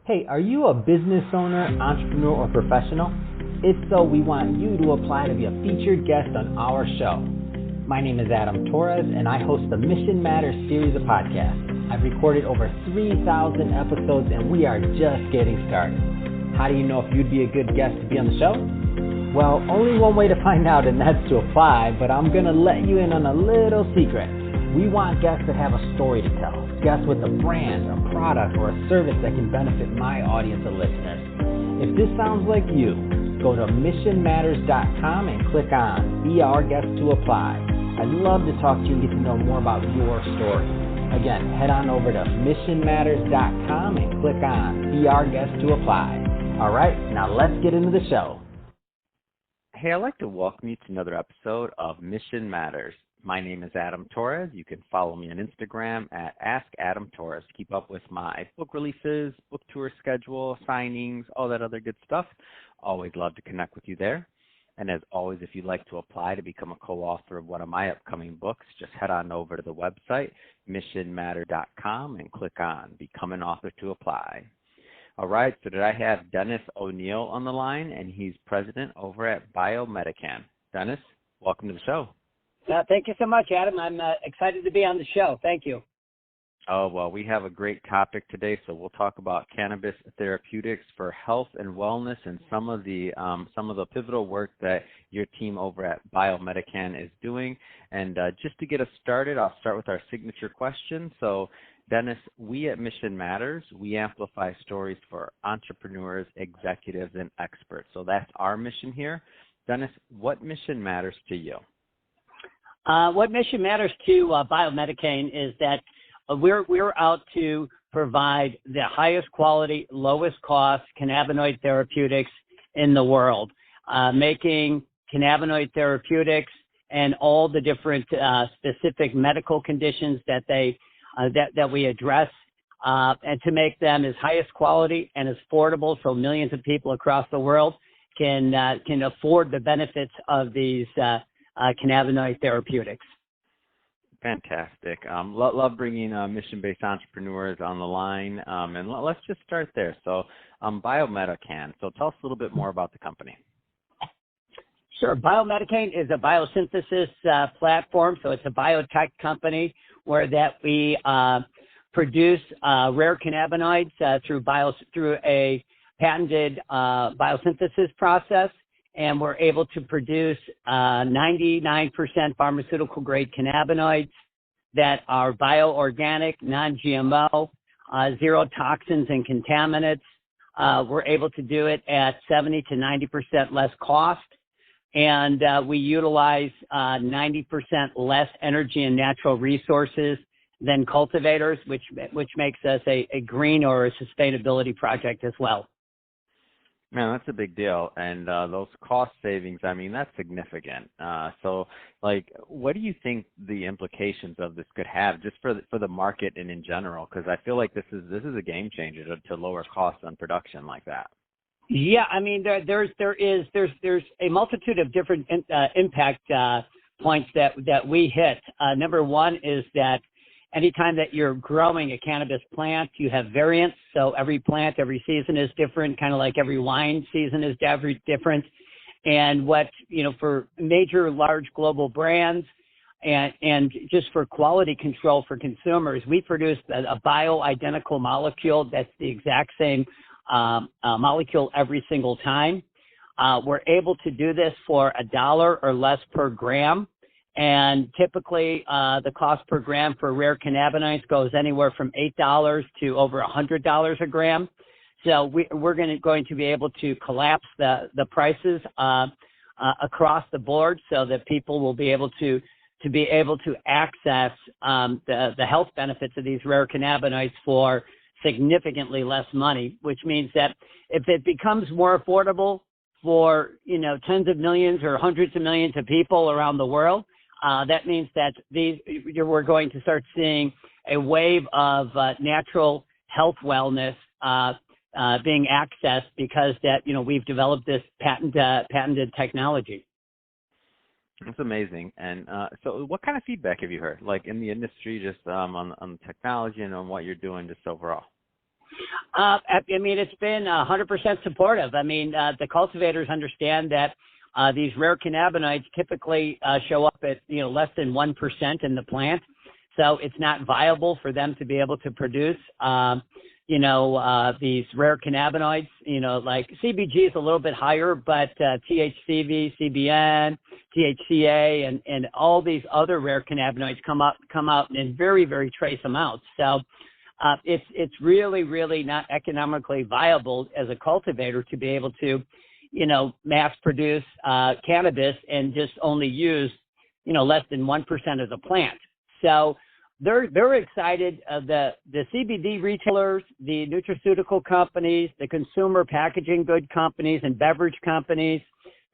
Hey, are you a business owner, entrepreneur, or professional? If so, we want you to apply to be a featured guest on our show. My name is Adam Torres, and I host the Mission Matters series of podcasts. I've recorded over 3,000 episodes, and we are just getting started. How do you know if you'd be a good guest to be on the show? Well, only one way to find out, and that's to apply, but I'm going to let you in on a little secret. We want guests that have a story to tell, guests with a brand, a product, or a service that can benefit my audience of listeners. If this sounds like you, go to missionmatters.com and click on Be Our Guest to Apply. I'd love to talk to you and get to know more about your story. Again, head on over to missionmatters.com and click on Be Our Guest to Apply. All right, now let's get into the show. Hey, I'd like to welcome you to another episode of Mission Matters. My name is Adam Torres. You can follow me on Instagram at AskAdamTorres. Keep up with my book releases, book tour schedule, signings, all that other good stuff. Always love to connect with you there. And as always, if you'd like to apply to become a co-author of one of my upcoming books, just head on over to the website, missionmatter.com, and click on Become an Author to Apply. All right, so today I have Dennis O'Neill on the line, and he's president over at BioMedican. Dennis, welcome to the show. Thank you so much, Adam. I'm excited to be on the show. Thank you. Oh, well, we have a great topic today, so we'll talk about cannabis therapeutics for health and wellness and some of the pivotal work that your team over at BioMedican is doing. And just to get us started, I'll start with our signature question. So, Dennis, we at Mission Matters, we amplify stories for entrepreneurs, executives, and experts. So that's our mission here. Dennis, what mission matters to you? What mission matters to Biomedicain is that we're out to provide the highest quality, lowest cost cannabinoid therapeutics in the world, making cannabinoid therapeutics and all the different specific medical conditions that we address, and to make them as highest quality and as affordable, so millions of people across the world can afford the benefits of these cannabinoid therapeutics. Fantastic. Love bringing mission-based entrepreneurs on the line, and let's just start there. So, BioMedican. So, tell us a little bit more about the company. Sure. BioMedicain is a biosynthesis platform, so it's a biotech company where we produce rare cannabinoids through a patented biosynthesis process, and we're able to produce 99% pharmaceutical-grade cannabinoids that are bioorganic, non-GMO, zero toxins and contaminants. We're able to do it at 70 to 90% less cost, and we utilize 90% less energy and natural resources than cultivators, which makes us a green or a sustainability project as well. Man, that's a big deal. And those cost savings, I mean, that's significant. So, what do you think the implications of this could have just for the market and in general? Because I feel like this is a game changer to lower costs on production like that. Yeah, I mean, there's a multitude of different impact points that we hit. Number one is that anytime that you're growing a cannabis plant, you have variants. So every plant, every season is different, kind of like every wine season is different. And for major large global brands and just for quality control for consumers, we produce a bioidentical molecule that's the exact same molecule every single time. We're able to do this for $1 or less per gram. And typically, the cost per gram for rare cannabinoids goes anywhere from $8 to over $100 a gram. So we're going to be able to collapse the prices across the board, so that people will be able to access the health benefits of these rare cannabinoids for significantly less money. Which means that if it becomes more affordable for tens of millions or hundreds of millions of people around the world, that means that we're going to start seeing a wave of natural health wellness being accessed because we've developed this patented technology. That's amazing. And so what kind of feedback have you heard, like in the industry, just on the technology and on what you're doing just overall? I mean, it's been 100% supportive. I mean, the cultivators understand that these rare cannabinoids typically show up at, less than 1% in the plant. So it's not viable for them to be able to produce, these rare cannabinoids, like CBG is a little bit higher, but THCV, CBN, THCA, and all these other rare cannabinoids come out in very, very trace amounts. So it's really, really not economically viable as a cultivator to be able to, mass produce cannabis and just only use, less than 1% of the plant. So they're excited. The CBD retailers, the nutraceutical companies, the consumer packaging good companies and beverage companies,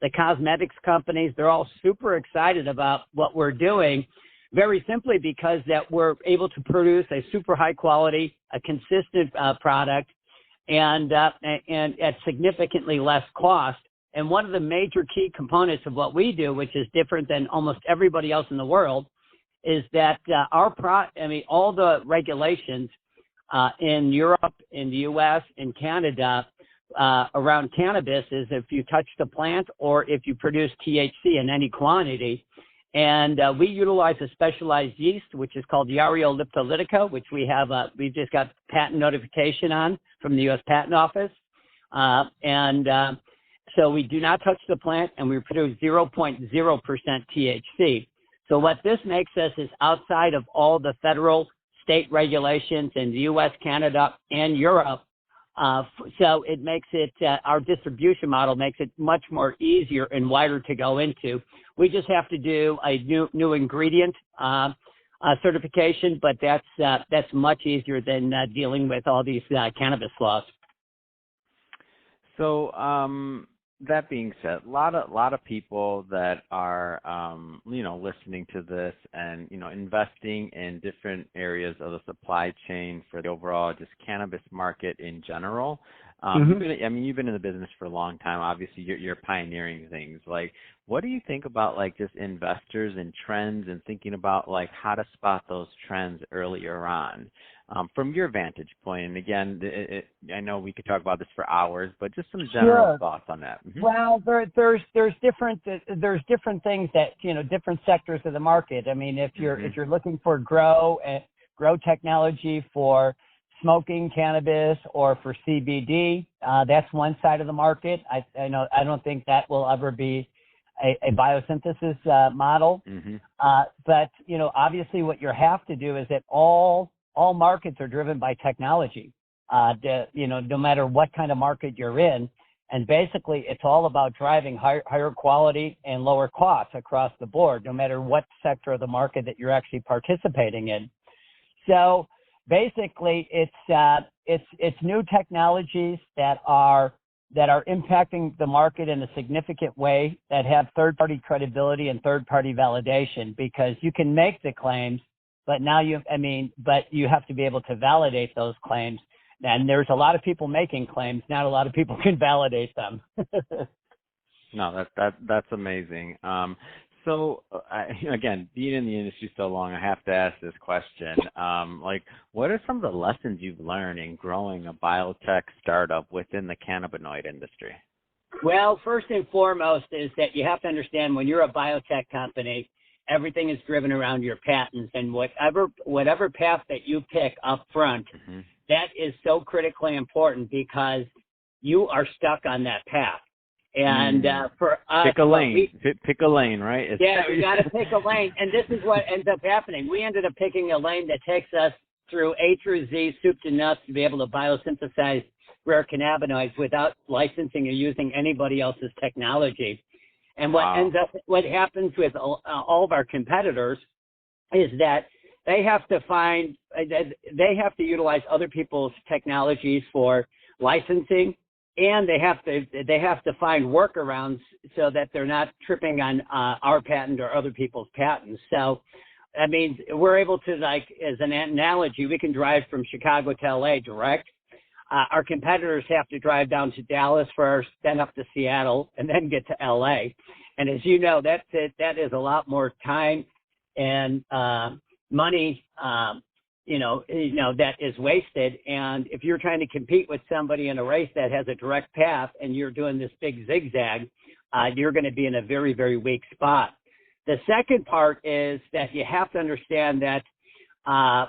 the cosmetics companies, they're all super excited about what we're doing, very simply because that we're able to produce a super high quality, a consistent product, and at significantly less cost. And one of the major key components of what we do, which is different than almost everybody else in the world, is that all the regulations in Europe, in the U.S., in Canada around cannabis is if you touch the plant or if you produce THC in any quantity. And we utilize a specialized yeast, which is called Yario leptolytica, which we've just got patent notification on from the U.S. Patent Office. So we do not touch the plant, and we produce 0.0% THC. So what this makes us is outside of all the federal, state regulations in the U.S., Canada, and Europe. So it makes it, our distribution model makes it much more easier and wider to go into. We just have to do a new ingredient certification, but that's much easier than dealing with all these cannabis laws. So that being said, a lot of people that are listening to this and investing in different areas of the supply chain for the overall just cannabis market in general. You've been in the business for a long time. Obviously, you're pioneering things. Like, what do you think about just investors and trends and thinking about how to spot those trends earlier on? From your vantage point, and again, I know we could talk about this for hours, but just some general thoughts on that. Mm-hmm. Well, there's different things that different sectors of the market. I mean, if you're looking for grow technology for smoking cannabis or for CBD, that's one side of the market. I don't think that will ever be a biosynthesis model. Mm-hmm. But obviously, what you have to do is that all markets are driven by technology, no matter what kind of market you're in. And basically, it's all about driving higher quality and lower costs across the board, no matter what sector of the market that you're actually participating in. So basically, it's new technologies that are impacting the market in a significant way, that have third-party credibility and third-party validation, because you can make the claims, but you have to be able to validate those claims. And there's a lot of people making claims, not a lot of people can validate them. No, that's amazing. So again, being in the industry so long, I have to ask this question. What are some of the lessons you've learned in growing a biotech startup within the cannabinoid industry? Well, first and foremost is that you have to understand, when you're a biotech company, everything is driven around your patents, and whatever path that you pick up front, mm-hmm. that is so critically important, because you are stuck on that path. And for us, pick a lane, right? You got to pick a lane, and this is what ends up happening. We ended up picking a lane that takes us through A through Z, soup to nuts, to be able to biosynthesize rare cannabinoids without licensing or using anybody else's technology. And what happens with all of our competitors is that they have to utilize other people's technologies for licensing, and they have to find workarounds so that they're not tripping on our patent or other people's patents. So, I mean, we're able to, as an analogy, we can drive from Chicago to LA direct. Our competitors have to drive down to Dallas first, then up to Seattle, and then get to LA. And as you know, that is a lot more time and money that is wasted. And if you're trying to compete with somebody in a race that has a direct path and you're doing this big zigzag, you're going to be in a very, very weak spot. The second part is that you have to understand that, a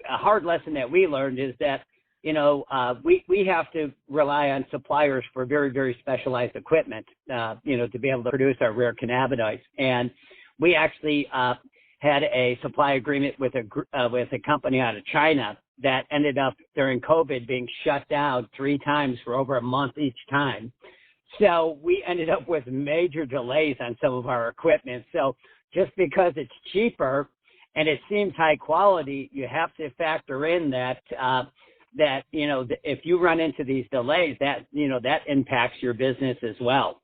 hard lesson that we learned is that, we have to rely on suppliers for very, very specialized equipment, to be able to produce our rare cannabinoids. And we actually had a supply agreement with a company out of China that ended up during COVID being shut down 3 times for over a month each time. So we ended up with major delays on some of our equipment. So just because it's cheaper and it seems high quality, you have to factor in that if you run into these delays, that impacts your business as well.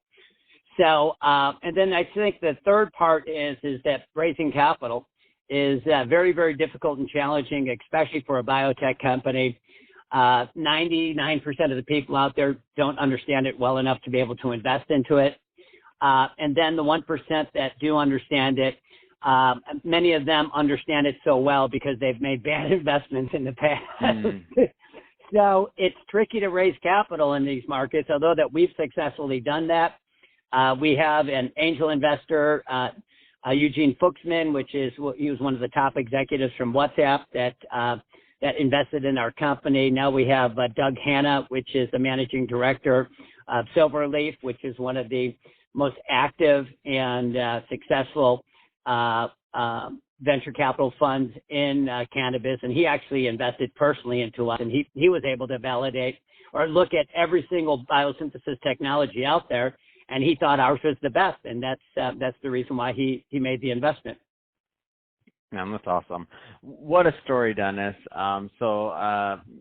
So, and then I think the third part is that raising capital is very, very difficult and challenging, especially for a biotech company. 99% of the people out there don't understand it well enough to be able to invest into it. And then the 1% that do understand it, many of them understand it so well because they've made bad investments in the past. So it's tricky to raise capital in these markets, although that we've successfully done that. We have an angel investor, Eugene Fuchsman, he was one of the top executives from WhatsApp that invested in our company. Now we have Doug Hanna, which is the managing director of Silverleaf, which is one of the most active and successful venture capital funds in cannabis. And he actually invested personally into us. And he was able to validate or look at every single biosynthesis technology out there. And he thought ours was the best. And that's the reason why he made the investment. Man, that's awesome. What a story, Dennis.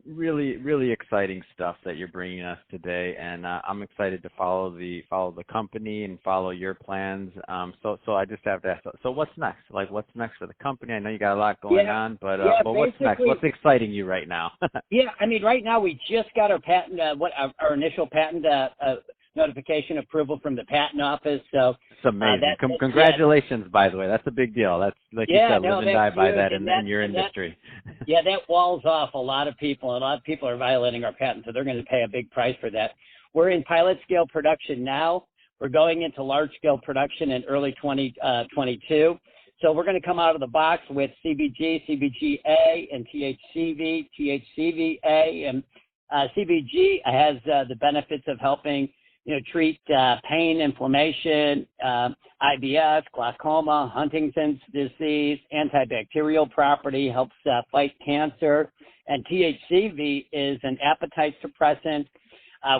Really, really exciting stuff that you're bringing us today, and I'm excited to follow the company and follow your plans. So I just have to ask. So what's next? Like, what's next for the company? I know you got a lot going on, but what's next? What's exciting you right now? Right now we just got our patent, our initial patent notification approval from the patent office. So it's amazing. Congratulations, by the way. That's a big deal. That's like you said, live and die by that in your industry. That walls off a lot of people. A lot of people are violating our patent, so they're going to pay a big price for that. We're in pilot scale production now. We're going into large scale production in early 2022. So we're going to come out of the box with CBG, CBGA, and THCV, THCVA, and CBG has the benefits of helping treat pain, inflammation, IBS, glaucoma, Huntington's disease, antibacterial property, helps fight cancer. And THCV is an appetite suppressant,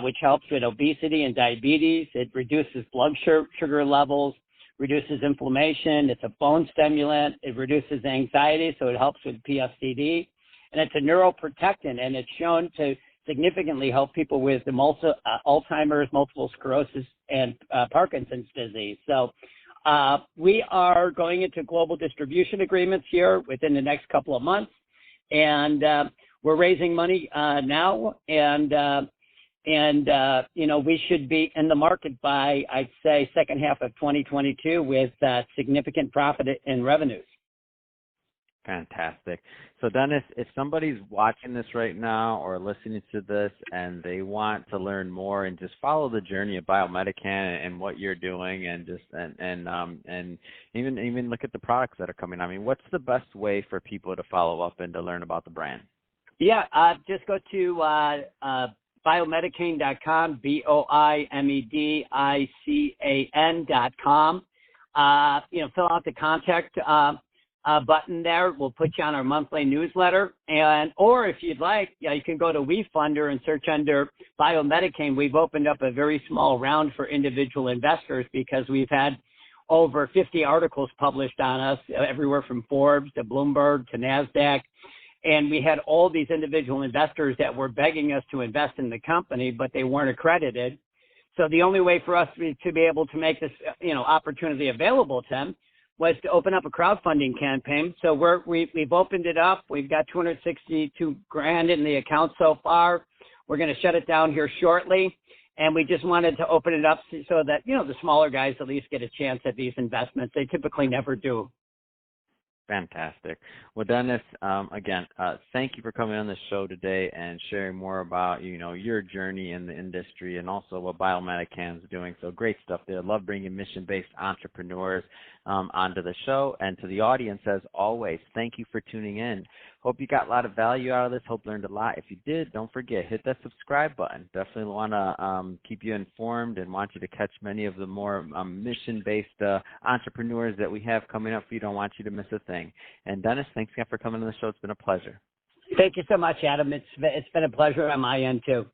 which helps with obesity and diabetes. It reduces blood sugar levels, reduces inflammation. It's a bone stimulant. It reduces anxiety, so it helps with PFCD. And it's a neuroprotectant, and it's shown to significantly help people with Alzheimer's, multiple sclerosis, and Parkinson's disease. So we are going into global distribution agreements here within the next couple of months, and we're raising money now, and we should be in the market by, I'd say, second half of 2022 with significant profit and revenues. Fantastic. So Dennis, if somebody's watching this right now or listening to this and they want to learn more and just follow the journey of Biomedican and what you're doing and just and even look at the products that are coming, I mean, what's the best way for people to follow up and to learn about the brand? Just go to biomedicain.com, BioMedicain.com. Fill out the contact button there. We'll put you on our monthly newsletter. Or if you'd like, you can go to WeFunder and search under Biomedicain. We've opened up a very small round for individual investors because we've had over 50 articles published on us, everywhere from Forbes to Bloomberg to NASDAQ. And we had all these individual investors that were begging us to invest in the company, but they weren't accredited. So the only way for us to be able to make this, opportunity available to them was to open up a crowdfunding campaign. So we've opened it up. We've got $262,000 in the account so far. We're going to shut it down here shortly. And we just wanted to open it up so that, the smaller guys at least get a chance at these investments. They typically never do. Fantastic. Well, Dennis, again, thank you for coming on the show today and sharing more about, your journey in the industry and also what Biomedicain is doing. So great stuff there. Love bringing mission-based entrepreneurs onto the show. And to the audience, as always, thank you for tuning in. Hope you got a lot of value out of this. Hope you learned a lot. If you did, don't forget, hit that subscribe button. Definitely want to keep you informed and want you to catch many of the more mission-based entrepreneurs that we have coming up for you. Don't want you to miss a thing. And Dennis, thanks again for coming on the show. It's been a pleasure. Thank you so much, Adam. It's been a pleasure on my end, too.